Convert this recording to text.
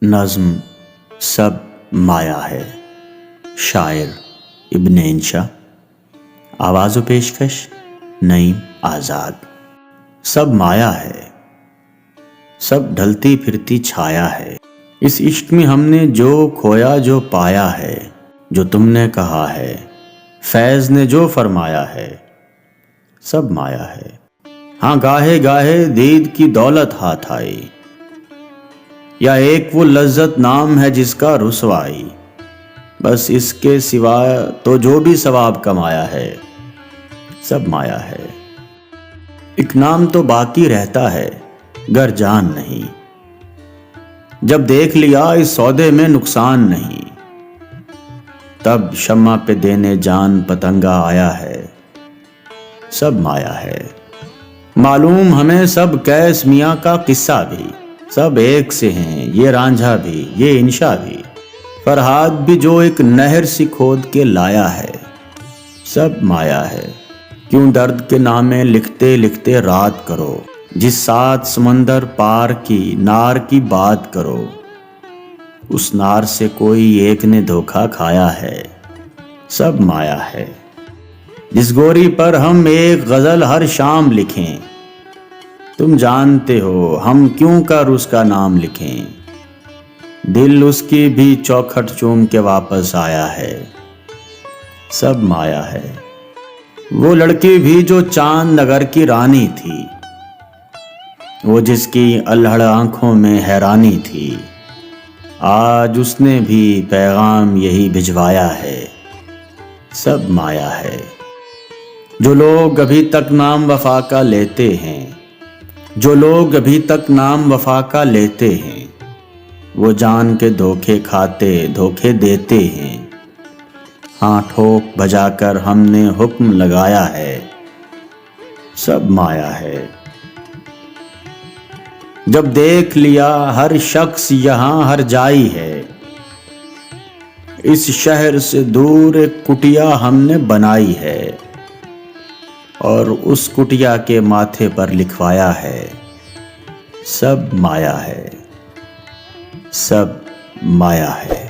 نظم سب مایا ہے، شاعر ابن انشا، آواز و پیشکش نعیم آزاد۔ سب مایا ہے، سب ڈھلتی پھرتی چھایا ہے، اس عشق میں ہم نے جو کھویا جو پایا ہے، جو تم نے کہا ہے فیض نے جو فرمایا ہے، سب مایا ہے۔ ہاں گاہے گاہے دید کی دولت ہاتھ آئی، یا ایک وہ لذت نام ہے جس کا رسوائی، بس اس کے سوا تو جو بھی ثواب کمایا ہے سب مایا ہے۔ ایک نام تو باقی رہتا ہے گر جان نہیں، جب دیکھ لیا اس سودے میں نقصان نہیں، تب شمع پہ دینے جان پتنگا آیا ہے، سب مایا ہے۔ معلوم ہمیں سب قیس میاں کا قصہ بھی، سب ایک سے ہیں یہ رانجھا بھی یہ انشا بھی، فرہاد بھی جو ایک نہر سی کھود کے لایا ہے، سب مایا ہے۔ کیوں درد کے نامے لکھتے لکھتے رات کرو، جس سات سمندر پار کی نار کی بات کرو، اس نار سے کوئی ایک نے دھوکا کھایا ہے، سب مایا ہے۔ جس گوری پر ہم ایک غزل ہر شام لکھیں، تم جانتے ہو ہم کیوں کر اس کا نام لکھیں، دل اس کی بھی چوکھٹ چوم کے واپس آیا ہے، سب مایا ہے۔ وہ لڑکی بھی جو چاند نگر کی رانی تھی، وہ جس کی الہڑ آنکھوں میں حیرانی تھی، آج اس نے بھی پیغام یہی بھجوایا ہے، سب مایا ہے۔ جو لوگ ابھی تک نام وفا کا لیتے ہیں، جو لوگ ابھی تک نام وفا کا لیتے ہیں، وہ جان کے دھوکے کھاتے دھوکے دیتے ہیں۔ ہاں ٹھوک بجا کر ہم نے حکم لگایا ہے، سب مایا ہے۔ جب دیکھ لیا ہر شخص یہاں ہر جائی ہے، اس شہر سے دور ایک کٹیا ہم نے بنائی ہے، اور اس کٹیا کے ماتھے پر لکھوایا ہے، سب مایا ہے، سب مایا ہے۔